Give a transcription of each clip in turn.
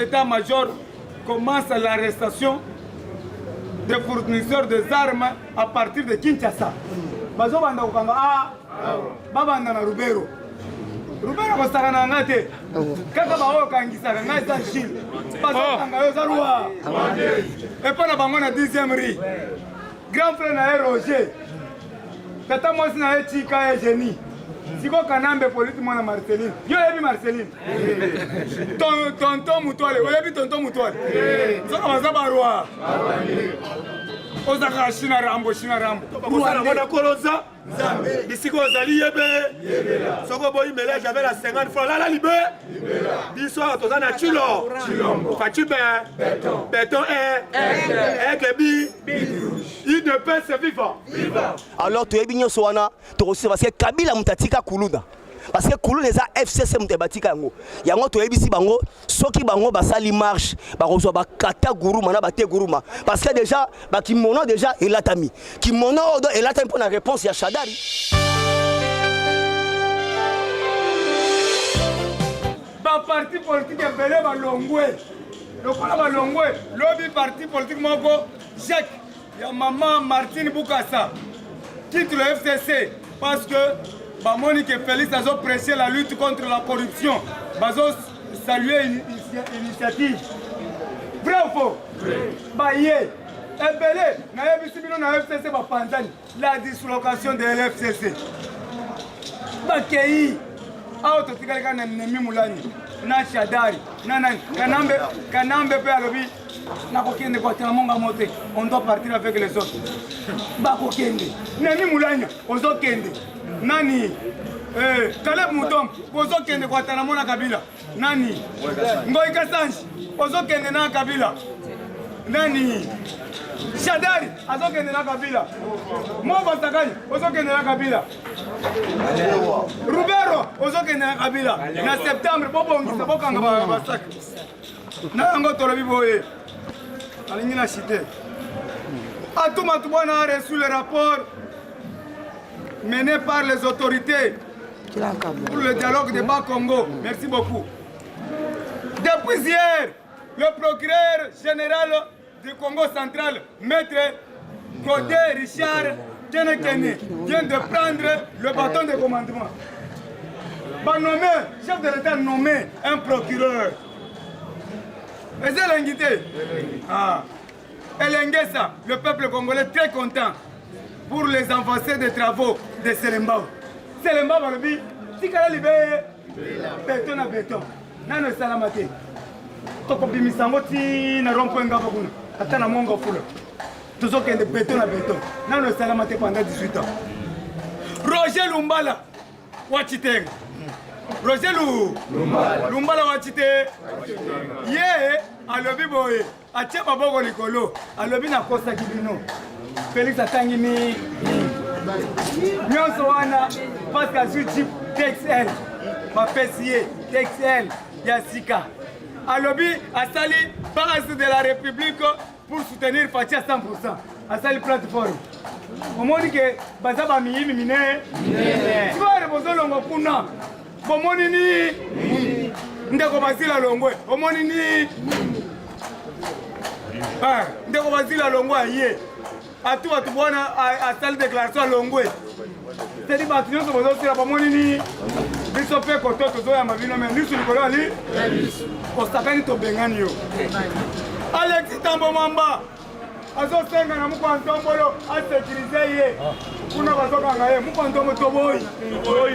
d'état-major commence l'arrestation des fournisseurs des armes à partir de Kinshasa. Bazo banda ukanga babanda na Rubero. Rubero kosaka na ngate. Kaka bawo kangisaka ngata Gilles. Bazo kanga yo zarua. Et pas na bango na 10e rue. Grand frère na Roger. Tata moi na Tika et Génie. Siko kanambe politique mwana Marceline. Yo yebi Marceline. Tonton Mutwale, yo yebi tonton Mutwale. Soko bazaba roi. Ozaka shina rambo. Ozana mona koloza. Bisiko ozali yebe. Soko boyi mélange avec la 50 francs. Là libé. Biso tozana chilo. Fachu béton bi. Il ne peut se vivre. Alors tu es bien soana, tu aussi parce que Kabila mutatika kuluna. Parce que kuluna les FCC mutabatika ngo. Yango to ebisi bango, soki bango basali marche, barozo ba kata guruma na bate guruma. Parce que déjà ba kimono déjà elatami. Kimono odo elatami pour la réponse ya Shadari. Ba parti politique belé ba longwe. Lokola ba longwe, lobby parti politique moko Jacques. Il y a maman Martine Boukassa quitte le FCC parce que Monique et Félix ont pressé la lutte contre la corruption. Ils ont salué l'initiative. Vrai ou faux? Baye. Ebele. Na FCC la dislocation de l'FCC. Bakei. Auto tikalika na Nemi Moulani. Na Shadari. Kanambe pe alobi. On doit partir avec les autres. Bakokende. Nani Moulania, ozo kende. Nani Caleb Moutom, ozo kende kwa Tanamona Kabila. Nani Ngoy Kassanji, ozo kende na Kabila. Nani Shadari, ozo kende na Kabila. Mova Sakani, ozo kende na Kabila. Rubero, ozo kende na Kabila. Na septembre, bobo ngisa bokanga basak. Na ngo tolobi boye. Alingi cité. Atouma Toubana a reçu le rapport mené par les autorités pour le dialogue de Bas-Congo. Merci beaucoup. Depuis hier, le procureur général du Congo central, Maître Godé Richard Tenekene, vient de prendre le bâton de commandement. Chef de l'État nommé un procureur. Et c'est l'invité. Elengesa, le peuple congolais très content pour les avancées des travaux de Selembao. Selembao va le dire, si elle libère béton à béton, non ne salamate. Toko bimisango ti na rompo ngaba kuna. Atana mongo fula. Toujours qu'il y a des béton à béton. Non ne salamate pendant 18 ans. Roger Lumbala, Wachiteng. Roger Lumbala Wachite. Ye, alobi boye. Ache baboko likolo. Alobi na kosa kibino. Félix atangini. Nyonso wana parce que sur type TXL. Ma PCA TXL Yassika. Alobi asali base de la République pour soutenir Fachi à 100%. Asali plateforme. Omoni ke bazaba miyimi mine. Si ba rebozo longo kuna. Omoni ni ndeko basila longwe. Omoni ni ndeko basila longwe aye. Atu atu bwana asali déclaration longwe. C'est-à-dire que nous sommes aussi là pour moi ni biso pe koto tozo ya mabino mais nous sur le ali ostakani to bengani yo Alexis Tambo Mamba azo senga na muko antombolo a sécuriser ye kuna bazoka ngaye muko antombo to boy yo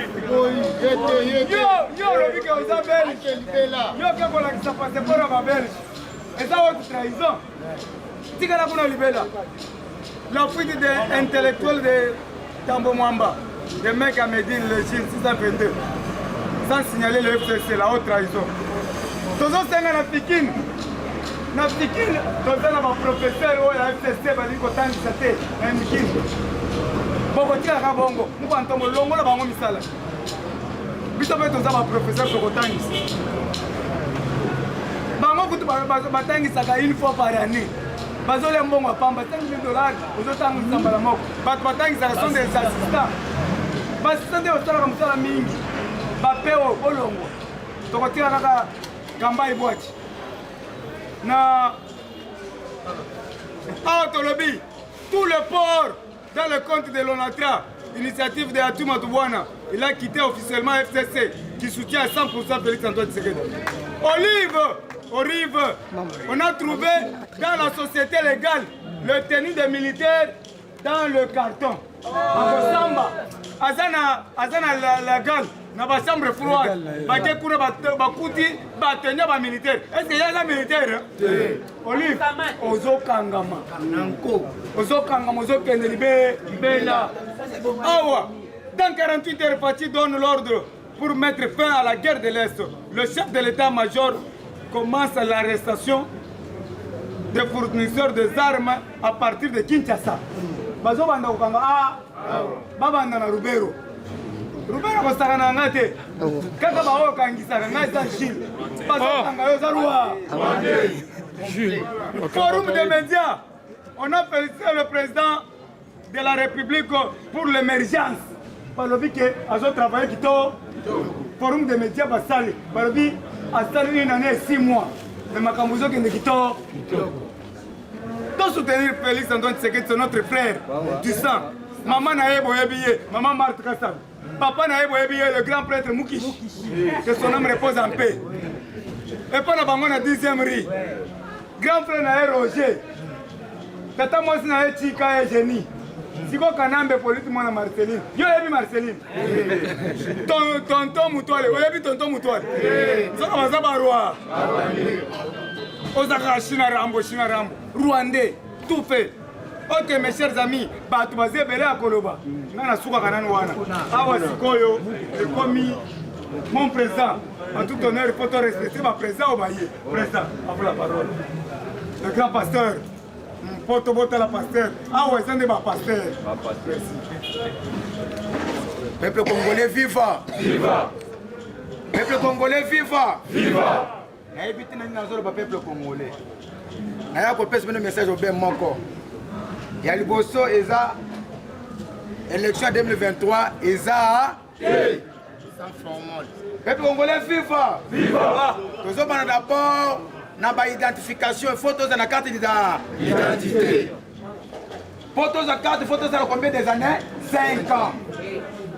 le bike Isabelle yo ke kola ki ça passe pour la Belge et ça haute trahison tika kuna libela la fuite des intellectuels de Tambo Mwamba, des mecs à Médine, le Gilles 622, sans signaler le FCC, la haute trahison. Tous ces gens na Pikine, tous les professeurs ou la FCC, ils ont dit que c'était un Pikine. Beaucoup de gens bongo, nous avons dit longo la bango misala. Biso pe tous les professeurs qui ont dit. Bango kutu batangi saka une fois par année. Bazole mbongo pamba $5,000 uzotanga msambala moko bat batangisa sont des assistants basande otala msala mingi bapeo bolongo tokotira kaka kamba ibwachi na Autolobby, tout le port dans le compte de l'ONATRA, initiative de Atou Matouana, il a quitté officiellement FCC qui soutient à 100% Félix Antoine Tshisekedi. Olive, on a trouvé dans la société légale le tenue des militaires dans le carton. Samba, Azana la gale, na ba chambre froide, ba ke kuna ba kuti ba tenir ba militaire. Est-ce qu'il y a la militaire? Olive, ozo kangama, nanko, ozo kangama, ozo kendelibe, bela. Awa, dans 48 heures, Fati donne l'ordre pour mettre fin à la guerre de l'Est. Le chef de l'état-major commence l'arrestation des fournisseurs des armes à partir de Kinshasa. Bazo banda ukanga baba na Rubero basaka na ngate kaka bawo kangisaka ngata Jules bazo kanga yo zarua Jules. Forum des médias, on a félicité le président de la République pour l'émergence. Balobi que azo travailler kito forum des médias basali balobi asali une année 6 mois mais makambuzo kende kito. Pour soutenir Félix Antoine Tshisekedi, c'est notre frère du sang. Maman Naïbo Ebiye, maman Marthe Kassab. Papa Naïbo Ebiye, le grand prêtre Moukichi. Que son âme repose en paix. Et pas la bango na 10e rue. Grand frère Naï Roger. Tata Mosi Naï Chika et Génie. Siko Kanambe Polite Mona Marceline. Yo Ebi Marceline. Tonton Moutouale. Ebi Tonton Moutouale. Soka Mazabarwa. Osaka China Rambo, Rwandais, tout fait. Ok mes chers amis, Batu Bazé Bele à Koloba. Nana Souka Kanan Wana. Awa Sikoyo, et commis mon président. En tout honneur, il faut te respecter ma président au Maïe. Président, à vous la parole. Le grand pasteur. Poto Bota la pasteur. Awa Zande ma pasteur. Peuple congolais, viva! Viva! Peuple congolais, viva! Viva! Naïbiti na nazolo ba peuple congolais. Naya ko pesa message au ben moko. Ya liboso eza élection 2023 eza sans formal. Peuple congolais viva. Viva. Tozo bana d'abord na ba identification photos na carte d'identité. Photos à carte photos à combien des années? 5 ans.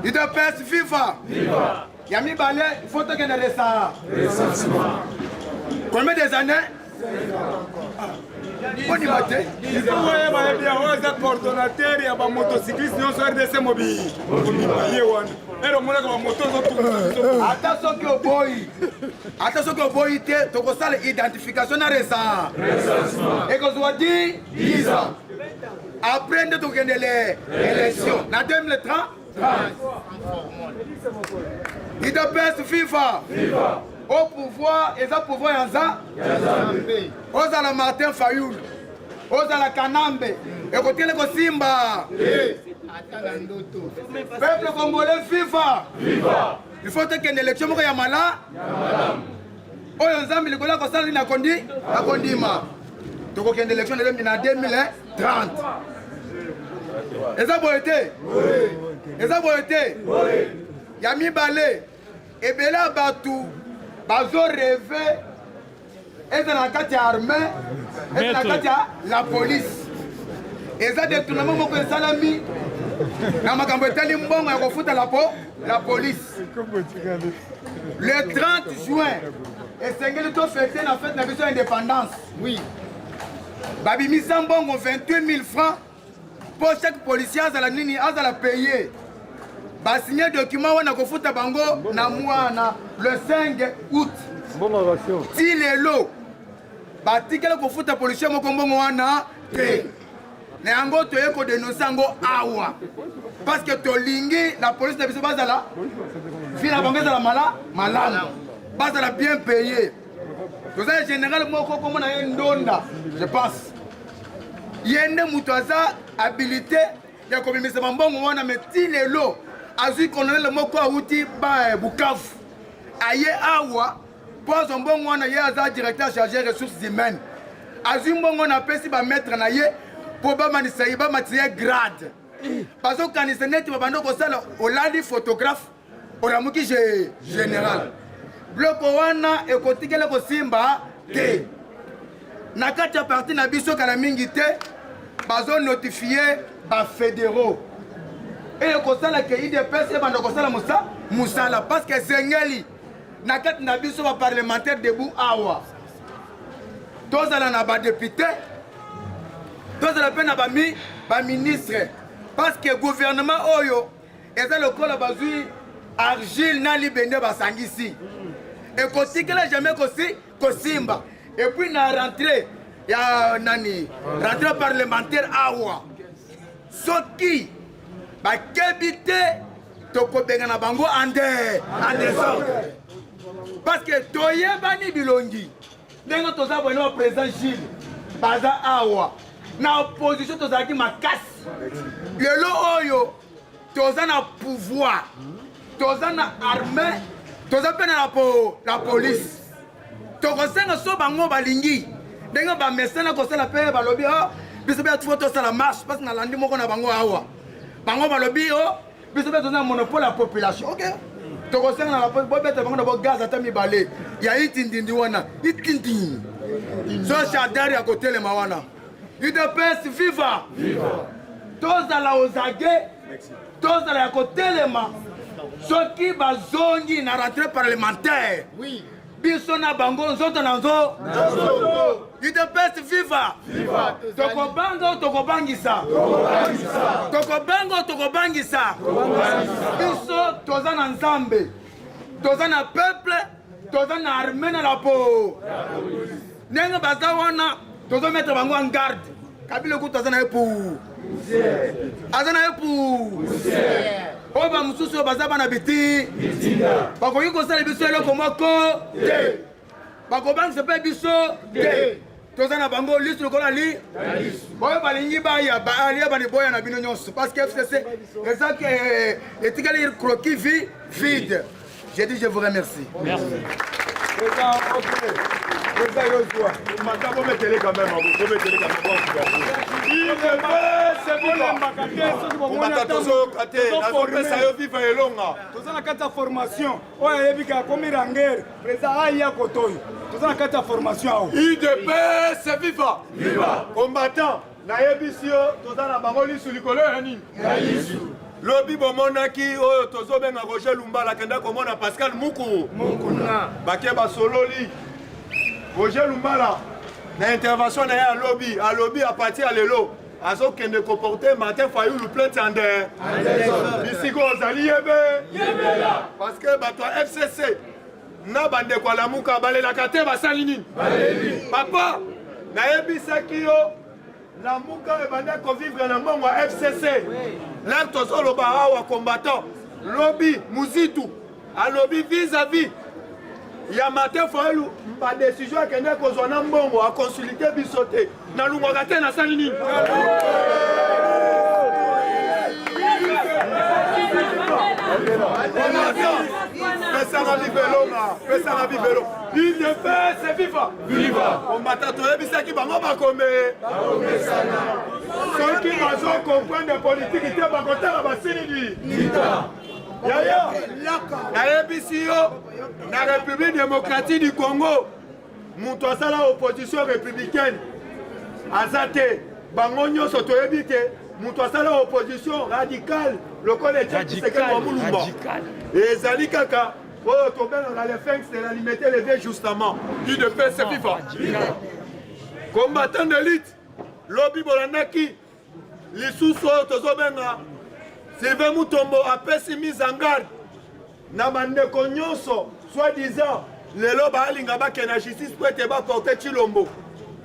Idepes viva. Viva. Yami balé photo que ne resa. Combien des années? On y va. Il faut voir les coordonnateurs et les motocyclistes qui sont RDC mobile. Attention que au boy, tu as l'identification à récent. Et qu'on soit dit 10 ans. Après, tu as gagné l'élection. En 2030, il te pèse FIFA. Au pouvoir, et ça pouvoir en ça, aux à la Martin Fayoul, aux à la Kanambe, et côté le Simba. Peuple congolais, FIFA. Il faut que une élection soit malade. Oh, ensemble, le collègue Kosal n'a condi, a condima. Donc, il y a une élection en 2030. Et ça peut être. Et ça peut être. Yami Balé, et Bela Batou. Bazo rêvé et dans la carte armée et dans la carte la police. Et ça détournement mon salami. Na makambo teli mbongo ya kofuta la police. Le 30 juin et sengeli to fêter la fête de l'indépendance. Oui. Babi misambongo 28 000 francs pour chaque policier à la nini à la payer. Ba signer document wana kofuta bango na mwana le 5 août. Si les lots ba tikela kofuta policier moko mbongo wana te. Na yango to yeko dénoncer yango awa. Parce que to lingi la police na biso bazala. Fina bango za la malala. Bazala bien payé. Vous avez général moko comme na ndonda, je pense. Yende mutoza habilité ya komimisa mbongo wana meti les lots. Azui colonel le moko auti ba Bukavu aye awa pose mbongo na ye aza directeur chargé ressources humaines azui mbongo na pesi ba maître na ye po ba manisa iba matie grade parce que kanisa neti ba bando ko sala olandi photographe olamuki général bloco wana ekotikele ko simba te na kati ya parti na biso kala mingi te bazo notifier ba fédéraux et kosala ke IDPS e banda kosala musala parce que zengeli na kati na biso ba parlementaire debout awa tozala na ba député tozala pe na ba ministre parce que gouvernement oyo eza lokola bazui argile na libende basangisi et kotikela jamais kosimba et puis na rentrée ya nani rentrée parlementaire awa soki bakebi te tokobenga na bango en désordre parce que toyebani bilongi ndenge toza bwene wa président Gilles baza awa na opposition tozalaki makasi lelo oyo toza na pouvoir toza na armée toza mpe na la police tokosenga so bango balingi ndenge bamesena kosala mpe balobi o biso mpe atufa tosala marche mpasi nalandi moko na bango awa bango balobi o biso mpe toza na monopole ya population ok tokosenga na bobeta bango na bogaz ata mibale ya itindindi wana itindindi so chadari ya kotelema wana UDPS viva tozala ozage tozala ya kotelema soki bazongi na rentrée parlementaire biso na bango nzoto na nzoto UDPS viva tokobanga tokobangisa biso toza na nzambe toza na peuple toza na armée na la po ndenge baza wana tozomettre bango en garde kabila kutu aza na ye pour aza na ye pour oyo bamosusu oyo baza bana biti bakoki kosala biso eloko moko te bakobangisa mpe biso te toza na bango lisu lokola li oyo balingi baya baalia baniboya na bino nyonso parce que FCC ezaki etikali croquis vide. J'ai dit je vous remercie. Merci. Formation UDPS viva viva combattant na yebisio tozana bangoli sulikolo ya nini lobi bomonaki oyo tozobenga Roger Lumbala kenda komona Pascal Mukuna bakie basololi Roger Lumbala na intervention na ya alobi a partir à lelo azokende comporter Martin Fayulu plainte en der bisiko ozali yebela parce que bato FCC na bande kwa lamuka balelaka te basali nini papa nayebisaki yo lamuka ebande kovivre na mbongo ya FCC là tozoloba awa combattant lobi muzitu alobi vis-à-vis ya Martin Fayulu ba décision akende kozwa na mbongo a consulter biso te na lungwaka te na sali nini pesanga bibelo UDPS viva combattant toyebisaki bango bakome soki bazo comprendre politique te bakotala basilidi yaya nayebisi yo na République démocratique du Congo moto asala opposition républicaine aza te bango nyonso toyebi te moto asala opposition radicale lokola Tshisekedi wa Mulumba ezali kaka oyo tobengaka les fins de la liberté levée justement UDPS viva combattant d'élite lobi bolandaki lisusu oyo tozobenga Sylvain Mutombo apesi mise en garde na bandeko nyonso soi-disant lelo baalinga bakena justice po ete baporte Chilombo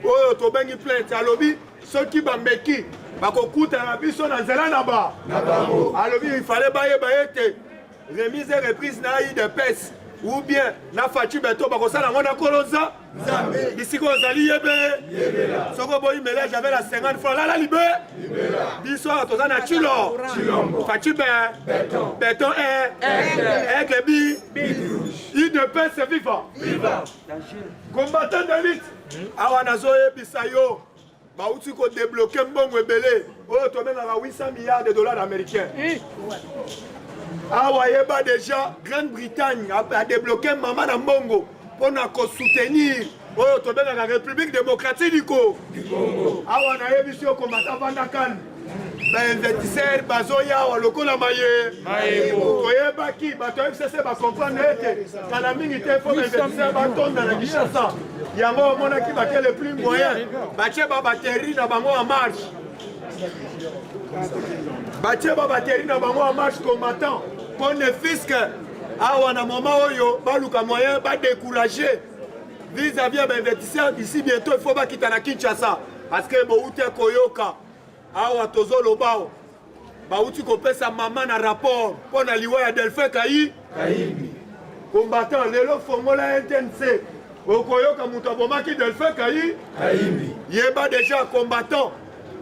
oyo tobengi plainte alobi soki bambeki bakokutana biso na nzela na bango alobi il fallait bayeba ete remise et reprise na UDPS ou bien na Fachi Beto bakosala ngo na koloza bisiko ozali yebe soko boyi mélange avec la 50 francs la libe biso toza na Chilombo Fachi Beton Eglebi UDPS viva combattant d'élite awa nazoyebisa yo bauti ko débloquer mbongo ebele oyo tobengaka 800 milliards de dollars américains awa yeba déjà Grande-Bretagne a débloqué maman na mbongo pour soutenir oyo tobengaka République démocratique du Congo. Awa na yebi si okomata vanda kan. Bainvestisseur bazoya awa lokola maye. Toyebaki bato FCC bakomprendre ete kala mingi te fo bainvestisseur batonda na Kinshasa. Yango omonaki bake le plus moyen. Batie ba batterie na bango en marche. Batie ba batterie na bango en marche combattant. Pour ne fisque awa na moment oyo baluka moyen ba décourager vis-à-vis des investisseurs d'ici bientôt il faut pas quitter na Kinshasa parce que boute koyoka awa tozolo bao bauti kopesa mama na rapport pour na liwa ya Delphin Kayimbi combattant lelo fongola NTNC okoyoka mutu abomaki Delphin Kayimbi yeba déjà combattant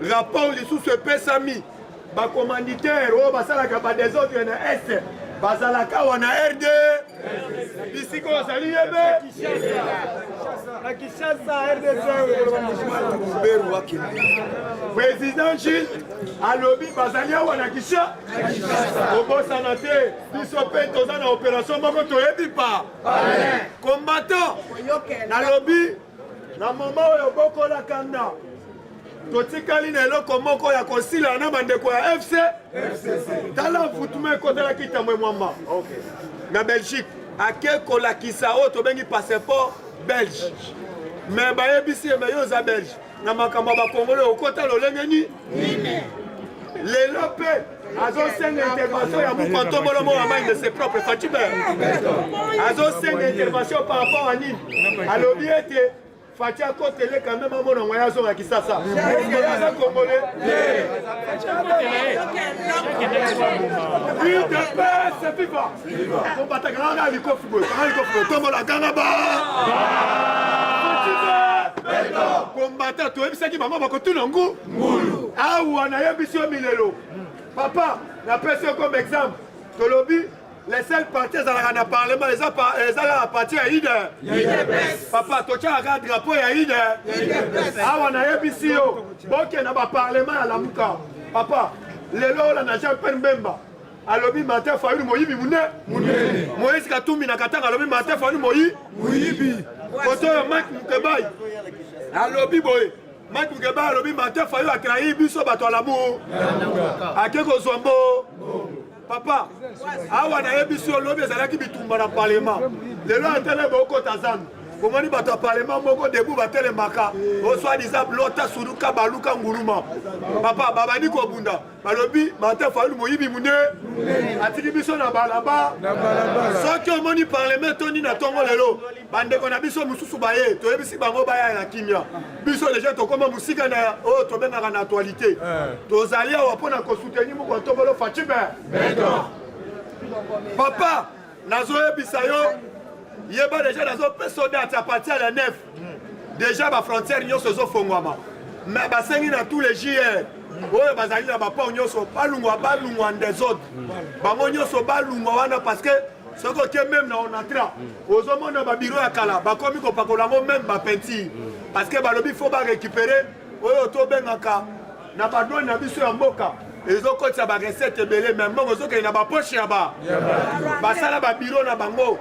rapport lisusu epesami bacommanditaire oyo basalaka badésordre na est bazalaka wana RD bisiko bazali yebe na Kinshasa RDC président Gilles alobi bazali wana Kinshasa obosana te biso pe toza na opération moko toyebi pa combattant nalobi na mama oyo bokola kanda totikali na eloko moko ya kosila na bandeko ya FCC tala mfutume ekotelaki tamwe mwamba na Belgique ake kolakisa oyo tobengi passeport belge me bayebisi eme yo oza belge na makambo ya bakongole okota lolenge ni lelo mpe azosenga intervention ya mukontombolo mo wamai de ses propres Fatibe azosenga intervention par rapport à nini alobi ete Fatia Kotele quand même à mon envoyage sur la Kisasa. C'est FIFA. On va ta grande à l'icofubol. Comme la Ganaba. Combattant, tu es ce qui m'a dit que tu n'as pas. Ah, ou on a eu Bissio Milelo. Papa, la personne comme exemple. Tolobi. Les seuls partis dans le Parlement, les autres partis à Ide. Papa, tu as un drapeau à Ide. Ah, on a un bisio. Bon, il y a un Parlement à la Mouka. Papa, les lois, on a déjà un Mbemba. À l'objet, matin, il faut une moïbi. Moïse Katoumi, n'a qu'à à l'objet, matin, il faut une moïbi. Quand on a un mec Moukebaï. À l'objet, boy. Mike Moukebaï, à l'objet, matin, il faut attraire Bisso Bato à l'amour. À quelque Zombo. Papa, awa na yebiso lobi ezalaki bitumba na parlement. Lelo atele boko tazana. Comment ni bato parlement moko debu batele maka. O soit disant lota suruka baluka nguruma. Papa babani ko bunda. Balobi mate faulu moyibi mune. Atiki biso na balaba. Soki omoni parlement toni na tongo lelo. Bande ko na biso mususu baye. To yebisi bango baya na kimia. Biso les gens to koma musika na o to benga na actualité. Tozali awa pona ko soutenir mo ko tombolo Fatibe. Papa, nazo yebisa yo. Yeba déjà nazo pesoda à partir à la 9. Déjà ba frontière nyonso zo fongwama. Mais ba sengi na tous les JR. Oyo bazali na ba pa nyonso balungwa des autres. Bango nyonso balungwa wana parce que ce côté même na on entra. Ozomona ba bureau ya kala ba komi ko pakolango même ba peinture. Parce que ba lobi faut ba récupérer oyo to bengaka na ba douane na biso ya mboka. Ezo kotsa ba recette belé même bongo zo ke na ba poche ya ba. Ba sala ba bureau na bango.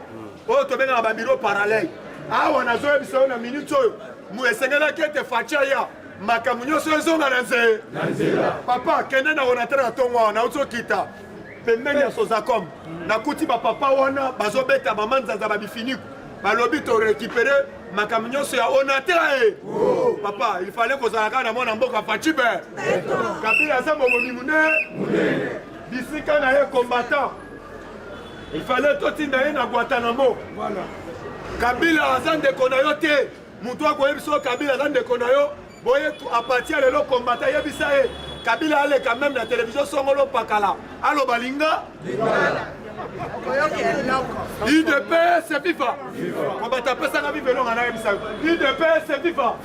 Oh, tu as un bureau parallèle. Ah, on a besoin de minute. Moi, c'est que tu fais ça. Ma camunio se zone à l'enzé. Papa, Kenen a on a traité à ton on a autre kita. Pemeni à Sozacom. Na kuti ba papa wana bazobeta maman zazababi fini. Balobi to récupérer ma camunio se on a traité. Papa, il fallait que ça na mona mboka Fatibe. Kabila za momimune. D'ici quand on est combattant. Il fallait tout inaye na Guantanamo. Voilà. Kabila azande konayo te. Mutua ko yebiso Kabila azande konayo. Boye à partir de le combattant yebisa e. Kabila ale quand même la télévision songolo pakala. Allo balinga. IDP c'est FIFA. Combattant pesa na vivelo ngana yebisa. IDP c'est FIFA.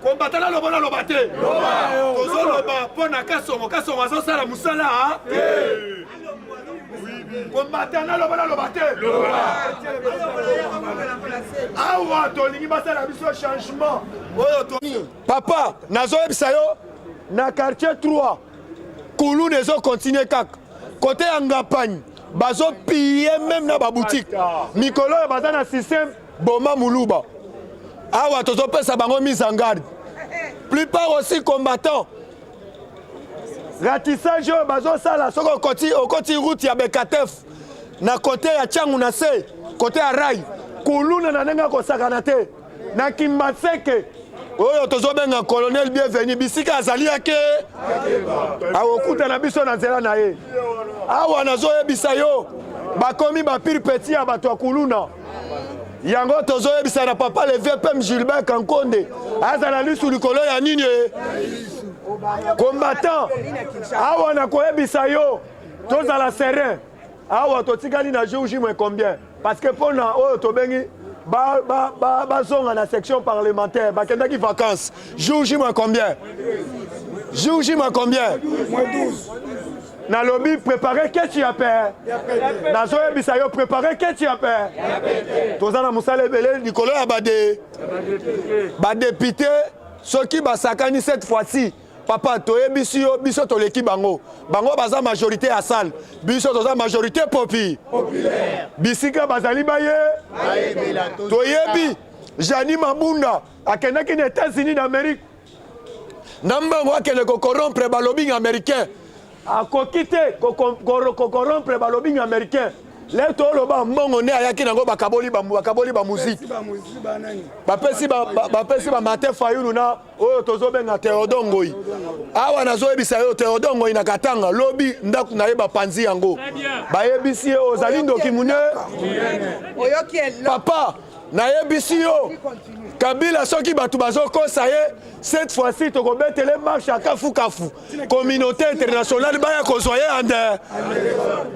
Combattant la lobona lobate. Tozo loba pona kasongo azo sala musala ha. Combattant na lobona lobate. Awa tolingi basala biso changement. Papa, nazo ebisa yo na quartier 3. Koulou nezo continuer kak. Côté Angapagne, bazo piller même na ba boutique. Mikolo baza na système Boma Muluba. Awa tozopesa bango mise en garde. Plupart aussi combattants. Ratissage bazo sala soko okoti route ya Bekatef na côté ya Tchangu na se côté ya Rai kuluna na nenga ko sakana te na Kimbaseke oyo tozobenga colonel bienvenu bisika azali yake awokuta na biso na nzela na ye awa nazoyebisa yo bakomi bapire petit ya bato ya kuluna yango tozoyebisa na papa le VPM Gilbert Kankonde azala lisu likolo ya nini combattant awa na koyebisa yo tozala serein awa totikali na jour moins combien parce que pona oyo tobengi bazonga na section parlementaire bakendaki vacances jour moins combien jour moins combien na lobby préparer qu'est-ce tu as peur na zoyebisa yo préparer qu'est-ce tu as peur tozana musale belé likolo ya ba député soki basakani cette fois-ci papa toyebisi yo biso toleki bango baza majorité à salle biso toza majorité populaire bisika bazali baye toyebi Jani Mabunda akendaki na États-Unis d'Amérique nambango akende corrompre ba lobbying américain akoki te corrompre ba lobbying américain le toloba mbongo ne ayaki nango bakaboli ba musique bapesi ba Martin Fayulu na oyo tozobenga Théodore Ngoyi awa nazoyebisa yo Théodore Ngoyi na Katanga lobi ndaku na yeba panzi yango bayebisi yo ozali ndoki mune papa nayebisi yo Kabila soki batu bazokosa ye cette fois-ci tokobetele marche à kafu communauté internationale baya kozoye ande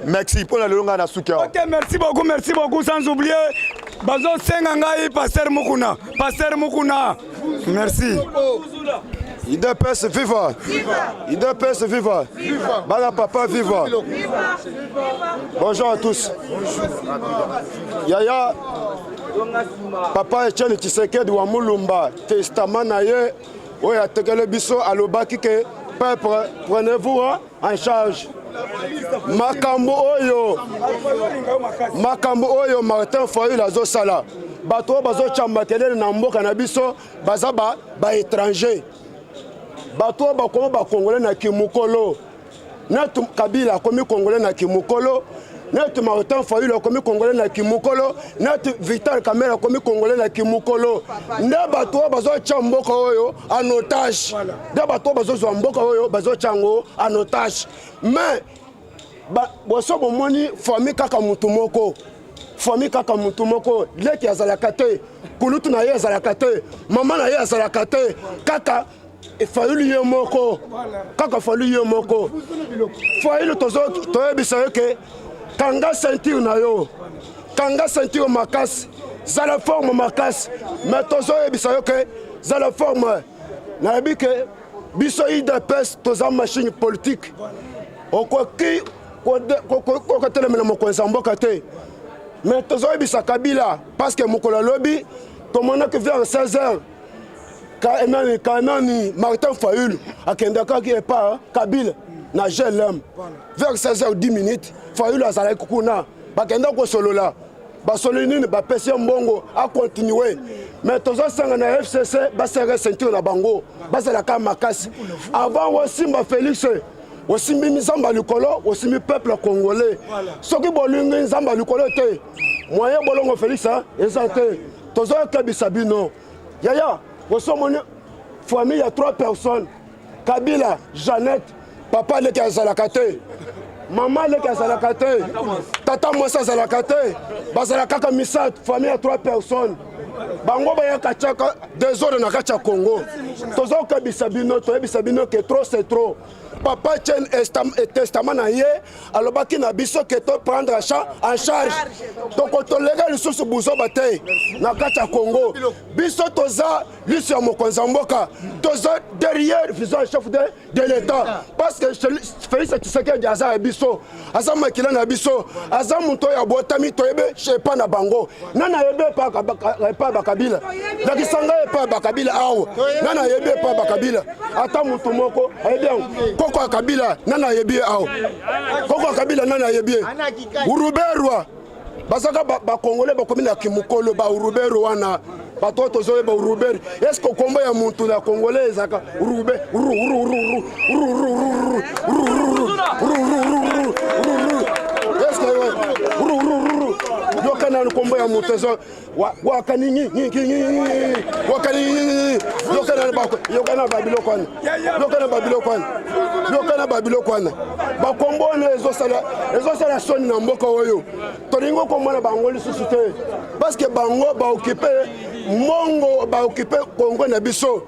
merci pour la longa na souka. OK, merci beaucoup sans oublier bazo senga ngai pasteur Mukuna merci IDPS viva IDPS viva bala papa viva bonjour à tous Yaya papa Etienne Tshisekedi wa Mulumba testament na ye oyo atekele biso alobaki ke peuple prenez-vous en charge makambo oyo Martin Fayulu azosala bato bazochamba kelele na mboka na biso baza ba étranger bato bakoma ba congolais na kimukolo netu Kabila komi congolais na kimukolo netu Martin Fayulu komi congolais na kimukolo netu Vital Kamerhe komi congolais na kimukolo nde bato bazocha mboka oyo en otage nde bato bazozwa mboka oyo bazochango en otage mais boso bomoni famille kaka mutu moko leki azalaka te kulutu na ye azalaka te mama na ye azalaka te kaka Fayulu ye moko kaka Fayulu ye moko Fayulu toyebisa yo ke kanga ceinture na yo kanga ceinture makasi zala forme makasi mais tozoyebisa yo ke zala forme nayebi ke biso IDPS toza machine politique okoki kotelemela mokonzi ya mboka te mais tozoyebisa Kabila parce que mokolo alobi tomonaki vers 16h kanani Martin Fayulu akendakaki epa Kabila na GLM vers 16h10 Fayulu azalaki kuna bakenda kosolola basolo nini bapesi mbongo a continuer mais tozosanga na FCC basere ceinture na bango bazalaka makasi avant Wasimba Félix osimbi nzamba likolo osimbi peuple congolais soki bolingi nzamba likolo te moyen bolongo Félix eza te tozoyebisa bino yaya osomoni famille ya 3 personnes Kabila Jeannette papa leki azalaka te maman leki azalaka te tata mwasi azalaka te bazalaka kaka misato famille ya 3 personnes bango bayaka tiaka désordre na kati ya Congo tozokebisa bino toyebisa bino ke trop c'est trop papa tient testament na ye alobaki na biso ke to prendre en charge tokotolega lisusu buzoba te na kati ya Congo biso toza lisu ya mokonzi ya mboka toza derrière vision chef de l'état parce que Félix Tshisekedi aza ya biso aza makila na biso aza moto ya botami toyebe chepa na bango nana yebe pa bakabila nakisanga epa bakabila awa nana yebe pa bakabila ata moto moko ayebi koko ya Kabila nana yebi awo koko ya Kabila nana yebi Uruberwa basaka bakongole bakomi na kimukolo baurubero wana bato tozoyeba urubero eske kombo ya muntu na kongole ezaka urube eske yokana kombo ya muntu ezo wakani yokana babilo kwana bakombo na ezosala soni na mboka oyo tolingo komona bango lisusu te parce que bango baokipe mongo baokipe kongo na biso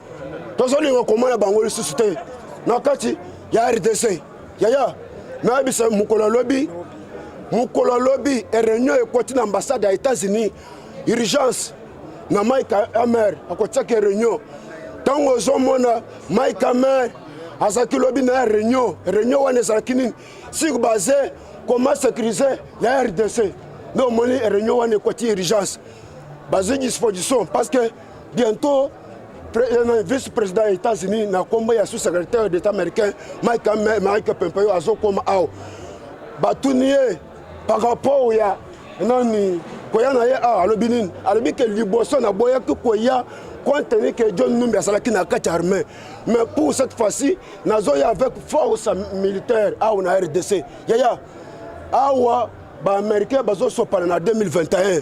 tozolingo komona bango lisusu te na kati ya RDC yaya nayebisa mokolo lobi réunion ekoti na ambassade ya États-Unis urgence na Mike Hammer akotiaki réunion ntango ozomona Mike Hammer azalaki lobi na réunion wana ezalaki nini sur base comment sécuriser la RDC nde omoni réunion wana ekoti urgence bazwi disposition parce que bientôt vice-président des États-Unis na kombo ya sous-secrétaire d'État américain Mike Pompeo azokoma awa batuni ye par rapport ya nani koya na ye alobi nini alobi ke liboso na boyaki koya compte tenu que John Numbi asalaki na kati armée mais pour cette fois-ci nazoya avec force militaire awa na RDC yaya awa ba-américain bazosopana na 2021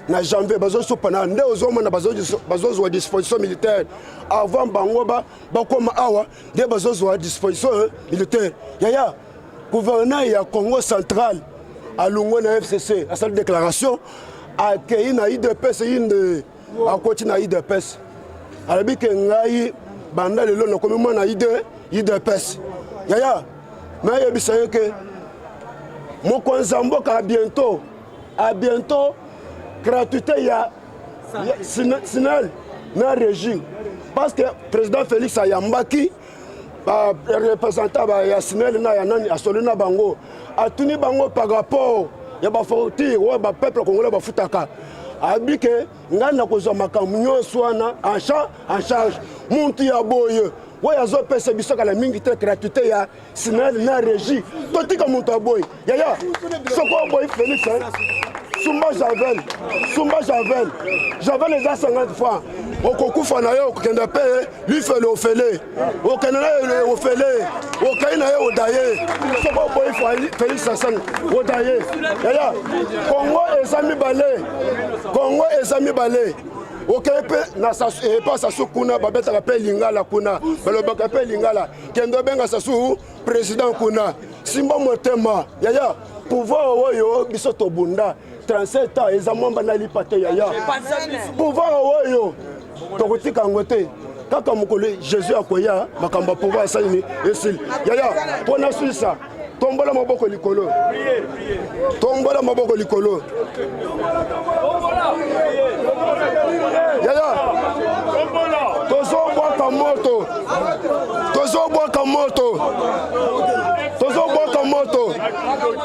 na janvier bazosopana nde ozomona bazozwa disposition militaire avant bango bakoma awa nde bazozwa disposition militaire yaya gouverneur ya Congo central alungo na FCC asali déclaration akei na IDPS inde akoti na IDPS alabi ke ngai banda lelo nakomi mwana IDPS yaya na yebisa ye ke mokonza mboka a bientôt gratuité ya Sinel na régime parce que président Félix ayambaki ba représentant ba ya Sinel na ya nani asoli na bango atuni bango par rapport ya ba faute wa ba peuple congolais ba futaka abike ngana kozwa makambo nyonso wana en charge muntu ya boye wa azopesa biso kala mingi te gratuité ya Sinel na régie totika muntu aboye yaya soko boye Félix Sumba Javel les a 50 francs. Au Kokufa na yo kenda paye, lui fait l'ofélé. Au Canada le ofélé. Au Kaina yo daye. Soko boy Félix Hassan o daye. Yaya Congo ezami balé. Au Kepe na sasu et pas sasu kuna babeta ka pe lingala kuna. Baloba ka pe lingala. Kendo benga sasu président kuna. Simba motema. Yaya pouvoir oyo biso to bunda. 37 ans ezamamba na lipate yaya pouvoir oyo tokotika ngote kaka mokolo Jésus akoya makamba pouvoir salini esil yaya pona suisa tombola maboko likolo yaya tozobwaka moto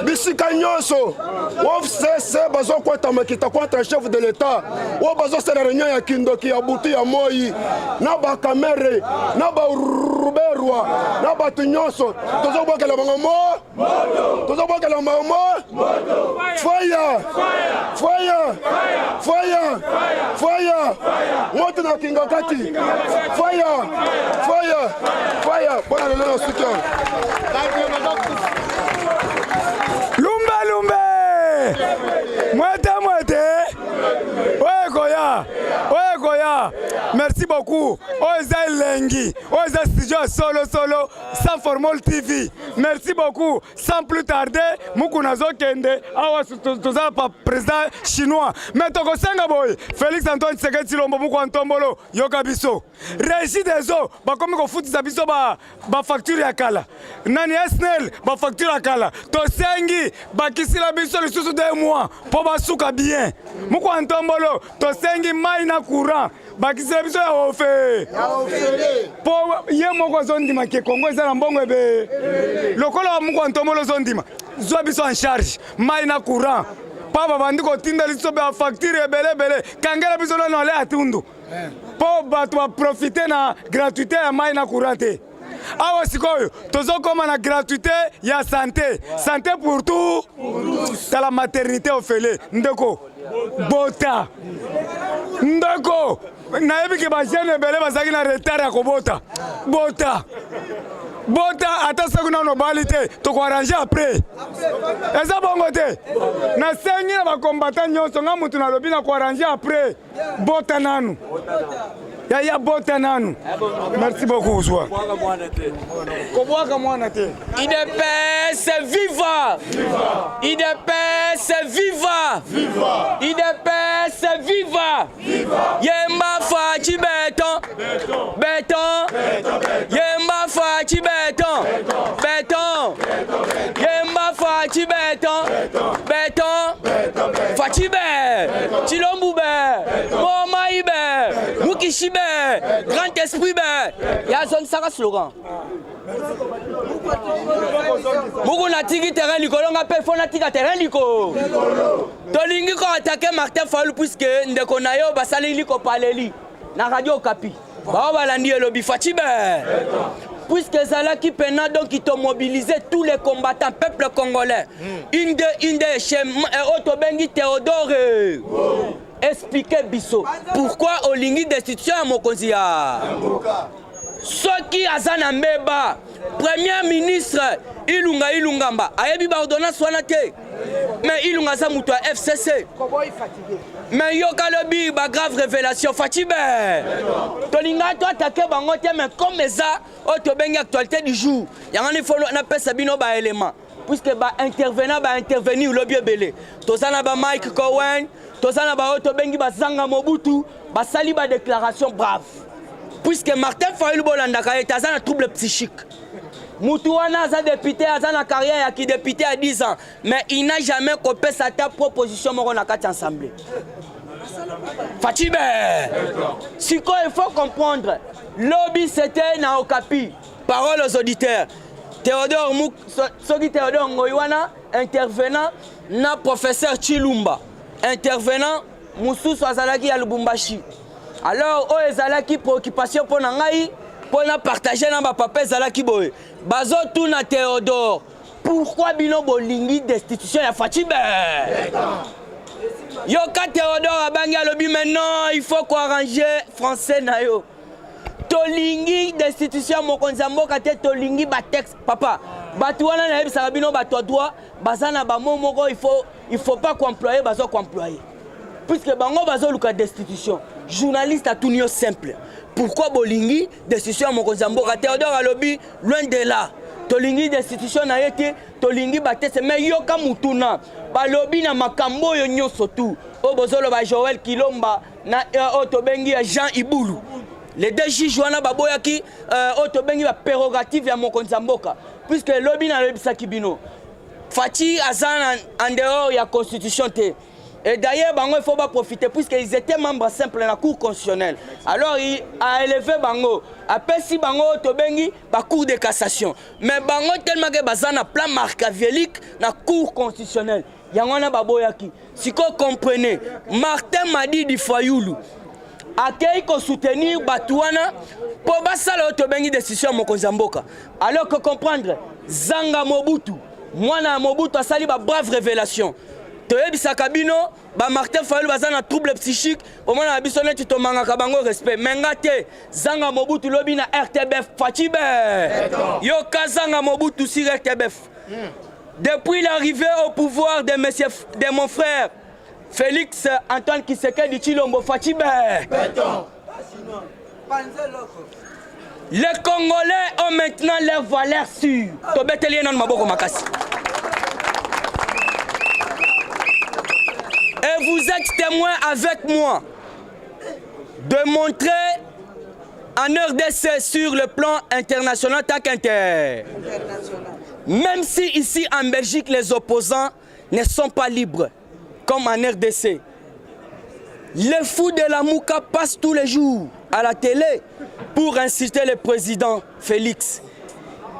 bisika nyonso ofsese bazokwata makita contre chef de l'état o bazosala réunion ya kindoki ya butu ya moi na bakamere na baruberwa na batu nyonso tozobwakela bango tozobwakela bango fire moto na kinga kati fire bona lelo soutien Lumbe Mwete Oye Goya merci beaucoup Oza Lengi Oza studio solo sans formol TV merci beaucoup sans plus tarder Mukunazo Kende awa toza pa président chinois mais tokosenga boy Félix Antoine Tshisekedi Tshilombo muku antombolo yoka biso régie des eaux bakomi kofutisa biso ba facture ya kala nani SNEL ba facture ya kala tosengi bakisila biso lisusu 2 mois po basuka bien muku antombolo tosengi mai na courant bakisila biso ya ofe po ye moko zondima ke Kongo ezala mbongo ebe lokola muku antombolo zondima zwa biso en charge mai na courant pa bandi kotinda liso ba facture ebele kangela biso na ale atundu po bato ba profiter na gratuité ya mai na courant te awa sikoyo tozokoma na gratuité ya santé. Santé pour tout. Dans la maternité ofele ndeko bota ndeko nayebi ke ba jeune ebele bazaki na retard ya kobota bota ata soki nano bali te tokoarrange après eza bongo te nasengi na bakombata nyonso nga mutu nalobi na koarrange après bota nanu ya bota nanu. Merci beaucoup Ouzwa. Kobwaka mwana te. IDPS viva! IDPS viva! IDPS viva! Yemba Fachi béton! Béton! Yemba Fachi béton! Béton! Yemba Fachi béton! Béton! Fachi bé! Chilombu bé! Moma ibe! Mukishi bé! Grand esprit bé! Y'a zone Sara slogan. Mugu natiki terrain likolo nga pe fona tika terrain liko. Tolingi ko attaquer Martin Fayulu puisque ndeko na yo basali liko paleli na radio Okapi. Ba balandi elobi Fachi be. Puisque Zala qui pena donc qui t'ont mobilisé tous les combattants peuple congolais. Inde chez Otobengi Théodore. Expliquez biso pourquoi olingi destitution à Mokonzia. Ceux qui azana mbeba premier ministre Ilungamba ayebi ba ordonnance wana te mais Ilunga za mutu FCC mais yoka lobi ba grave révélation Fatibe tolinga to attaquer bango te mais comme ça to bengi actualité du jour yangani follow na pesa bino ba élément puisque ba intervenir lobi belé tozana ba Mike Cohen tozana ba to bengi ba zanga Mobutu ba sali ba déclaration brave. Puisque Martin Fayulu Bolandaka est un trouble psychique. Moutouana a député, a une carrière qui député à 10 ans. Mais il n'a jamais copié sa proposition dans la assemblée. Fatibé. Si il faut comprendre, lobby c'était na Okapi. Parole aux auditeurs. Théodore Ngoywana, intervenant, na professeur Chilumba. Intervenant, Moussou Swazalaki à Lubumbashi. Alors, oh, ezalaki préoccupation pour nangai, pour na partager na papa ezalaki boy. Bazo tout na Théodore. Pourquoi bino bolingi destitution ya Fatibe? Yoka Théodore abangi alobi maintenant, il faut qu'on arrange français na yo. Tolingi destitution Mokonzi mboka te tolingi ba texte papa. Batuana na yebisa bino bato droit, bazana ba momoko il faut pas qu'employer bazo qu'employer. Puisque bango bazo luka destitution. Journaliste à tout niveau simple. Pourquoi Bolingi, destitution à Mokonzamboka, Théodore Alobi, loin de là. Tolingi, destitution à été, Tolingi, Batese, mais Yoka Mutuna, Balobi na Makambo Yonyo Sotou, Obozolo Joël Kilomba, na Otobengi Jean Iboulou. Les deux juges Joana Baboyaki, Otobengi la prérogative à Mokonzamboka, puisque Lobi na Lobi Sakibino. Fati Azan en dehors de la constitution. Et d'ailleurs, Bango, il faut pas profiter, puisqu'ils étaient membres simples de la Cour constitutionnelle. Alors, il a élevé Bango. Après, si Bango, Tobengi, la Cour de cassation. Mais Bango, tellement que Bazana plan machiavélique dans la Cour constitutionnelle. Il y a un baboyaki. Si vous comprenez, Martin Madi Fayulu a été soutenir Batouana pour basala Tobengi décision Mokonzamboka. Alors que comprendre, Zanga Mobutu, Mwana Mobutu a sali ba brave révélation. Toyebi Sakabino, ba Martin Fayulu bazana trouble psychique, au moins na bisone tu to mangaka bango respect. Mengate Zanga Mobutu lobi na RTBF Fatibe. Yoka Zanga Mobutu sur RTBF. Depuis l'arrivée au pouvoir de mon frère Félix Antoine Tshisekedi Tshilombo Fatibe. Les Congolais ont maintenant leur valeur sûre. Tobeteli nan maboko makasi. Et vous êtes témoin avec moi de montrer en RDC sur le plan international tant qu'inter. Même si ici en Belgique les opposants ne sont pas libres, comme en RDC. Les fous de la Mouka passent tous les jours à la télé pour inciter le président Félix.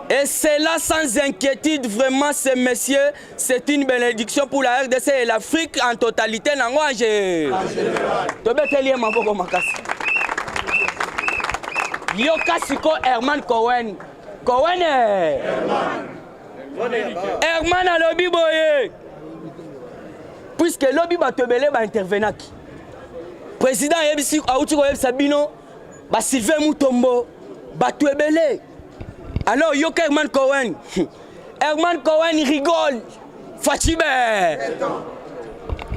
Et c'est là sans inquiétude, vraiment, ces messieurs, c'est une bénédiction pour la RDC et l'Afrique en totalité. Yoka Siko Herman Cohen, Cohen Herman a lobby boye. Puisque lobby va te belé va intervenir. Président Yebisi Aouti Koyeb Sabino, ba Sylvain Mutombo, ba te belé. Alors yo Herman Cohen. Herman Cohen rigole. Fatibé.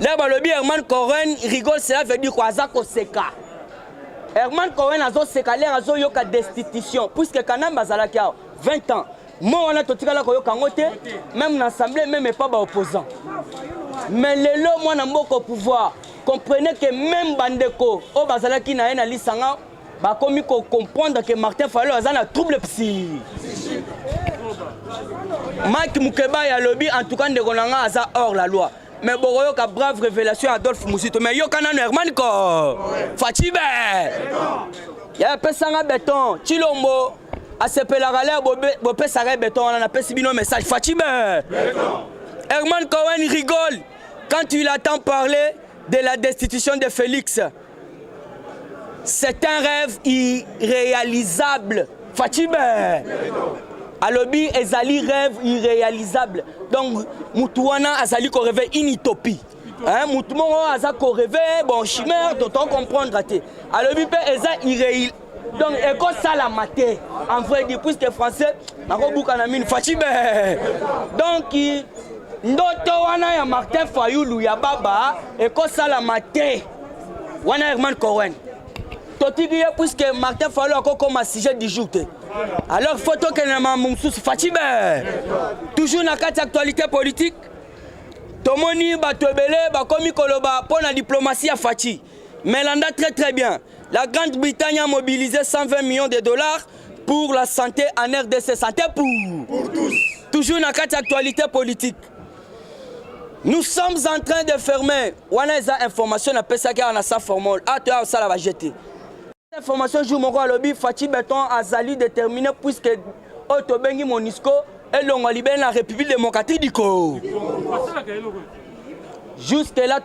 Là ba lobby Herman Cohen rigole, cela veut dire quoi ça seka. Herman Cohen a zo seka l'air a zo yoka destitution puisque kanam bazalaki 20 ans. Moi on a totikala ko yoka ngote même dans l'assemblée même pas ba opposant. Mais lelo moi na mboko au pouvoir. Comprenez que même bandeko o bazalaki na ena lisanga ba komi ko comprendre que Martin Fayulu a un trouble psy. Mike Mukeba ya lobby en tout cas ndekonanga aza hors la loi. Mais Boroyo ka brave révélation Adolphe Mousito mais yo kana Herman ko Fatibé. Ya pesanga béton Chilombo a sepela galère bo pesanga béton on a pesi bino message Fatibé. Herman Cohen rigole quand il entend parler de la destitution de Félix. C'est un rêve irréalisable. Fatibé. Alobi ezali rêve irréalisable. Donc Moutouana azali ko rêver une utopie. Hein Moutoumo aza ko rêver bon chimère d'autant comprendre raté. Alobi pe eza irréalisable. Donc eko sala maté en vrai dire puisque français nako buka na mine Fatibé. Donc ndoto wana ya Martin Fayulu ya baba eko sala maté. Wana Herman Cohen. Totigi puisque Martin Fayulu a comme sujet du jour. Alors photo que na mamoussous Fatibé. Toujours na carte actualité politique. Tomoni batobele ba komi koloba pour la diplomatie à Fati. Mais l'anda très bien. La Grande-Bretagne a mobilisé 120 millions de dollars pour la santé en RDC. Santé pour tous. Toujours na carte actualité politique. Nous sommes en train de fermer. On a des informations à PSK en sa formule. Ah, tu as ça va jeter. Information jour mon lobby Fatih Béton a Zali déterminé puisque Otobengi Monisco et l'on a libéré la République démocratique du Congo. Jusque là,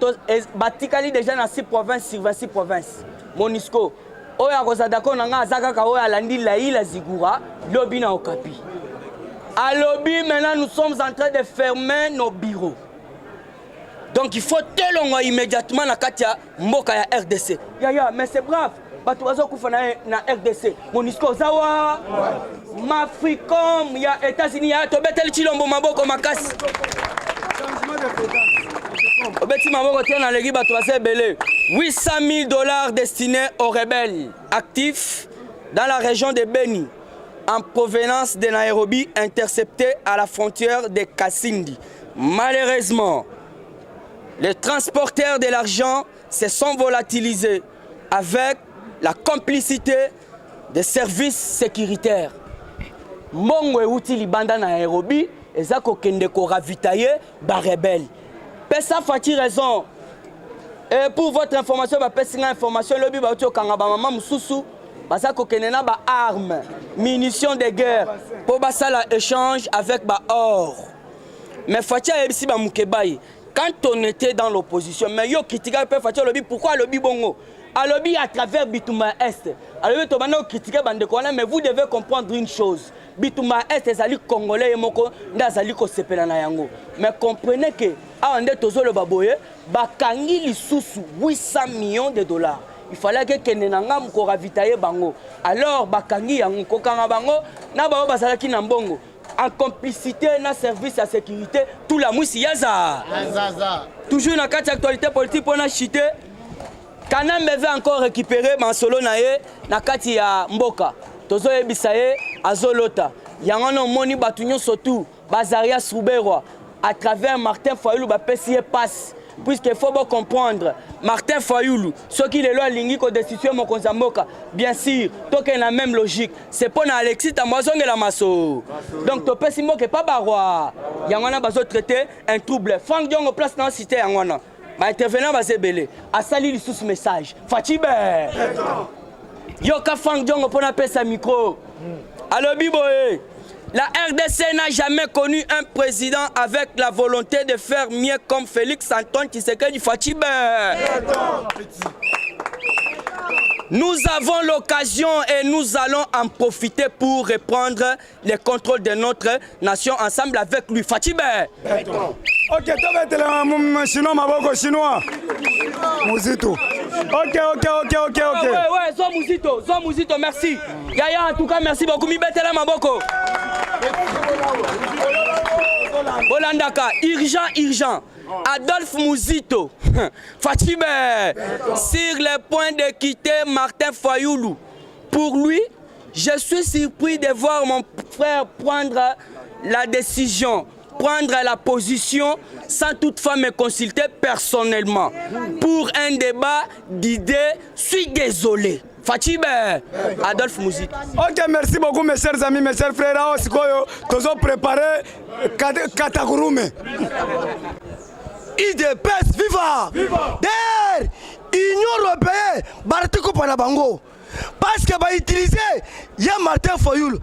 Batikali déjà dans 6 provinces sur 26 provinces. Monisco. Oya Rosadako Nanga Zaka Oya Landi Laïla Zigura, lobby na Okapi. À lobby maintenant nous sommes en train de fermer nos bureaux. Donc il faut telongo immédiatement la Katia Mboka ya RDC. Ya mais c'est brave. Batu wazo kufa na RDC. Monisco zawa. Mafricom ya États-Unis ya tobeteli chilombo maboko makasi. Obeti maboko tena legi batu wase belé. 800 000 $ destinés aux rebelles actifs dans la région de Beni en provenance de Nairobi interceptés à la frontière de Kasindi. Malheureusement, les transporteurs de l'argent se sont volatilisés avec la complicité des services sécuritaires. Mongwe outi libanda na Nairobi, ezako kende ko ravitailler ba rebelle. Pesa fati raison. Et pour votre information, ba pesinga information lobi ba outi okanga ba mama mususu, basako kende na ba armes, munitions de guerre pour basala échange avec ba or. Mais fati ebisi ba mukebai. Quand on était dans l'opposition, mais yo critiquait pe fati lobi pourquoi lobi bongo? À lobby à travers Bitouma Est. À lobby Tobano critiquer Bandekona, mais vous devez comprendre une chose. Bitouma Est est ali congolais et moko ndazali ko sepela na yango. Mais comprenez que à ande tozo le baboye, bakangi lisusu 800 millions de $. Il fallait que kenenanga mko ravitailler bango. Alors bakangi yango kokanga bango na ba bazalaki na mbongo. En complicité na service à sécurité, tout la mousse yaza. Toujours na carte actualité politique pour na chiter. Kanam veut encore récupérer Mansolo nae na kati ya mboka. Tozo ebisaye azolota. Yangono moni batunyo surtout Bazaria Souberwa à travers Martin Fayulu ba pesi passe puisque faut bien comprendre Martin Fayulu ce qui est là lingi ko destituer mon konzamboka bien sûr toke na même logique c'est pour na Alexis Tamwazonge la maso. Donc to pesi moke pas barwa. Yangona bazo traiter un trouble. Frank Diongo place dans cité yangona. Bah intervenant va zébélé. A sali le sous message. Fatibé. Yoka Frank Diongo pour appeler sa micro. Alors Biboé. La RDC n'a jamais connu un président avec la volonté de faire mieux comme Félix Antoine Tshisekedi Fatibé. Nous avons l'occasion et nous allons en profiter pour reprendre le contrôle de notre nation ensemble avec lui. Fatibé. Ok, tu vas être le chinois, Maboko chinois. Mouzito. Ok. Ouais, Zo Mouzito, merci. Yaya, en tout cas, merci beaucoup. Mi betela Maboko. Olandaka, urgent. Adolphe Mouzito, Fatibé, sur le point de quitter Martin Fayoulou. Pour lui, je suis surpris de voir mon frère prendre la décision, prendre la position sans toutefois me consulter personnellement. Pour un débat d'idées, je suis désolé. Fatibé, Adolphe Mouzito. Ok, merci beaucoup mes chers amis, mes chers frères. Nous avons préparé Katakurume. IDPS, viva! D'ailleurs, Union Européenne, Baratiko Panabango. Parce que va utiliser Y'a Martin Fayoul.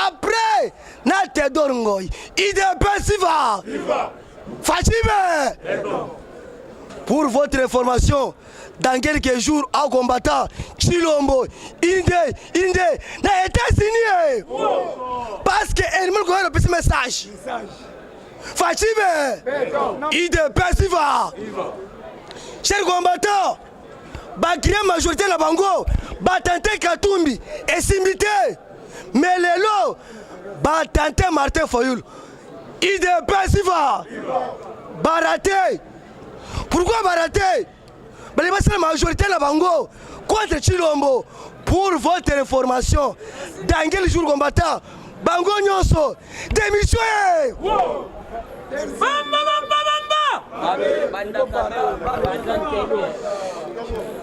Après, na Théodore Ngoy. IDPS, viva! Fatibé! Pour votre information, dans quelques jours, en combattant Chilombo, Inde, na États-Unis. Parce que elle me connaît le petit message. Fatibé, IDPS viva. Chers combattants, Bakria majorité la Bango, Batante Katumbi et Simité, mais les lots, Batante Martin Fayoul. IDPS viva. Baraté. Pourquoi Baraté? C'est la majorité la Bango contre Chilombo. Pour votre information, dans quel jour combattant, Bango Nyonso, démission.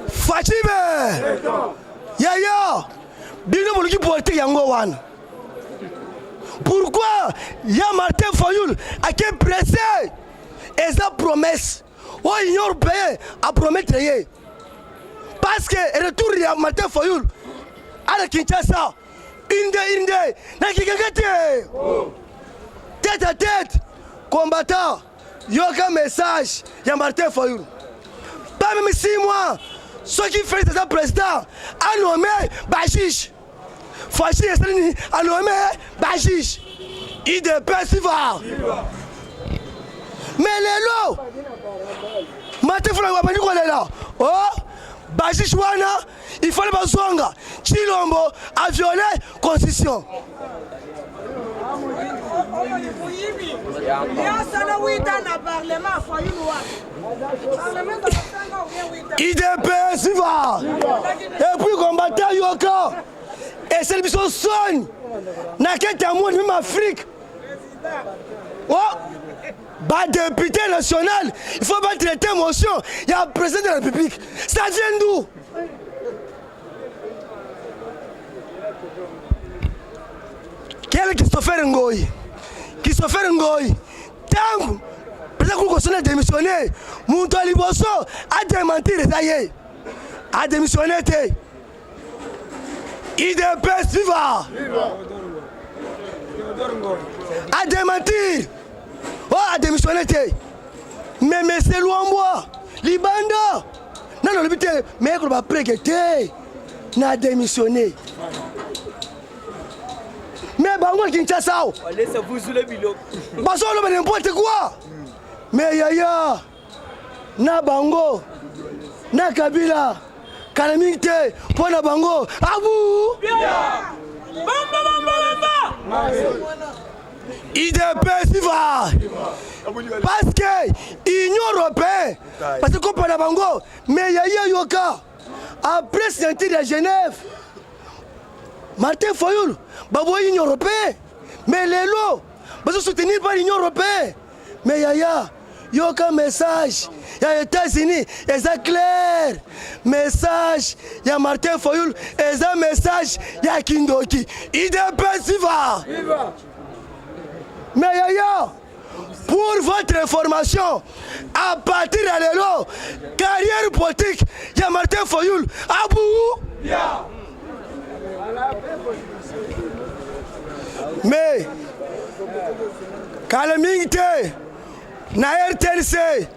Fatibé, Yaya, bino boluki politique yango wana. Pourquoi Y'a Martin Fayoul a été pressé et sa promesse au Union Européenne a promettre parce que retour Y'a Martin Fayoul à la Kinshasa, Inde, na kikakate, tête à tête. Combattant, il y a un message, il y a Martin Fayoul. Pas même 6 mois, ceux qui font ce président a nommé Bajish. Fachi a nommé Bajish. IDPS viva. Mais les lots, Martin Fayoul va venir là. Oh, Bajish wana, il faut le bazonga. Chilombo a violé la constitution. IDPS viva. Et puis combattant Yoka. Et c'est le mission soigne. N'a qu'un témoin même Afrique. Oh, bah député national, il faut pas traiter émotion. Il y a un président de la République. Ça vient d'où? Quel est Christopher Ngoy? Christopher Ngoy, tant que le président Koukossone a démissionné, Mouto Liboso a démenti les aïeux. A démissionné. IDPS viva. A démenti. Oh, a démissionné. Mais c'est loin moi. Libanda. Non, le but est, mais qu'on va prégueter. N'a démissionné. Mais Bango Kinshasa. Laissez-vous sous le bilo. Parce qu'on a n'importe quoi. Mais Yaya, na Bango, na Kabila, Kalamite, pour na Bango, Abou. IDPS viva. Parce que l'Union Européenne, parce que comme na Bango, mais Yaya Yoka, après Saint-Denis de Genève, Martin Fayoul, Babo l'Union Européenne, mais les lots, parce que soutenir par l'Union Européenne. Mais Yaya, il y a aucun message. Il y a les États-Unis, et c'est clair. Message, il y a Martin Fayoul, et c'est message, il y a Kindoki. IDPS viva. Mais Yaya, pour votre information, à partir de l'élo, carrière politique, il y a Martin Fayoul. Abou. Mais, Kalamingte, na RTNC,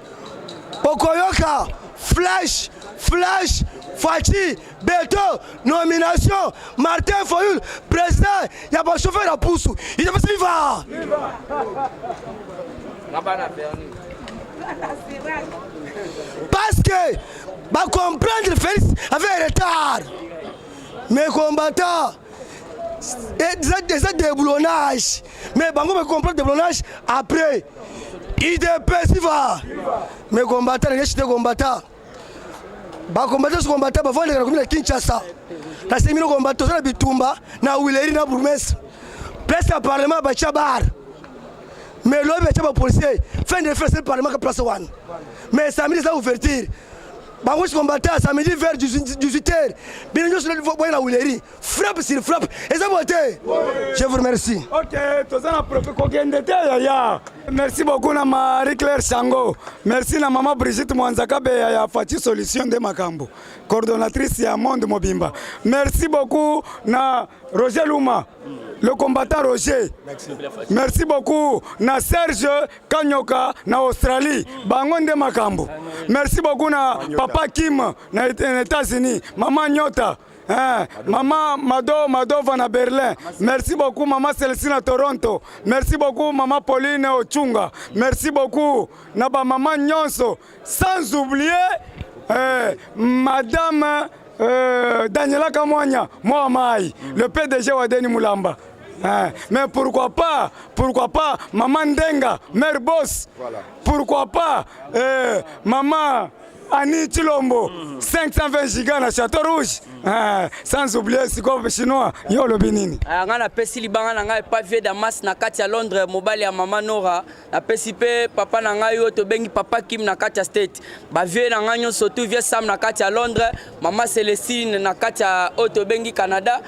Pokoyoka, flash, Fachi, Beto, nomination, Martin Foyoul, président, il y a pas chauffeur à pousse. Il devait se vivre. Parce que, bah comprendre Félix avait retard. Mes combattants, des déboulonnages. Mais bah on comprendre déboulonnage après. IDP si va. Mes combattants, les combattants. Bah combattants sont combattants, bah voilà la commune de Kinshasa. La séminaire combattants na Bitumba, na Wileri na Bourmès. Place à parlement bah Chabar. Mais l'homme est un policier. Fin de faire ce parlement que place one. Mais samedi ça ouverture. Bah moi je combattais samedi vers 18h. Bien sûr je vois la Wileri. Frappe sur frappe. Et ça beauté. Je vous remercie. Ok, tout ça n'a profité qu'aucun détail. Merci beaucoup na Marie-Claire Chango. Merci na maman Brigitte Mwanzakabe ya Fachi Solution de Makambo. Coordonnatrice ya Monde Mobimba. Merci beaucoup na Roger Luma. Le combattant Roger. Merci beaucoup na Serge Kanyoka na Australie. Bangonde Makambo. Merci beaucoup na Papa Kim na États-Unis. Maman Nyota. Maman Madova na Berlin. Merci beaucoup Maman Célestine à Toronto. Merci beaucoup Maman Pauline Ochunga. Merci beaucoup na ba Maman Nyonso. Sans oublier Madame Daniela Kamwanya Moamai, le PDG Wadeni Moulamba. Mais pourquoi pas Maman Ndenga, mère boss. Voilà. Pourquoi pas Maman Annie Chilombo, 520 gigas na Château Rouge. Sans oublier Sikope chinois, yo le Binini. Ngana pesi libanga na ngai pavier Damas na kati ya Londres, mobali ya Mama Nora, na pesi pe papa na ngai yo to bengi papa Kim na kati ya State. Ba vie na ngai nyonso tu vie Sam na kati ya Londres, Mama Célestine na kati ya to bengi Canada,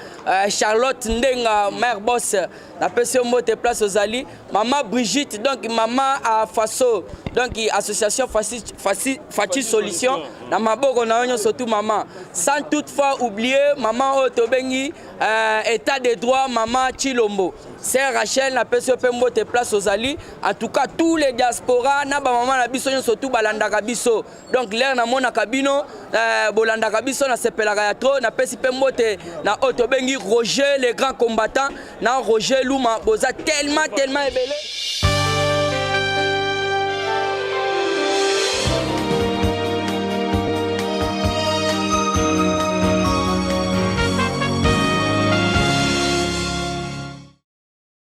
Charlotte Ndenga mère boss na pesi mbote place aux Ali, Mama Brigitte donc Mama à Faso, donc association Fachi Solution na maboko na nyonso tu maman. Sans toutefois oublier maman Otobengi état de droit maman Chilombo. C'est Rachel na PCP mbote place aux Ali. En tout cas tous les diaspora na ba maman na biso surtout balanda kabiso. Donc l'air na mona kabino bolanda kabiso na sepelaka ya trop na PCP mbote na Otobengi Roger les grands combattants na Roger Luma boza tellement ébélé.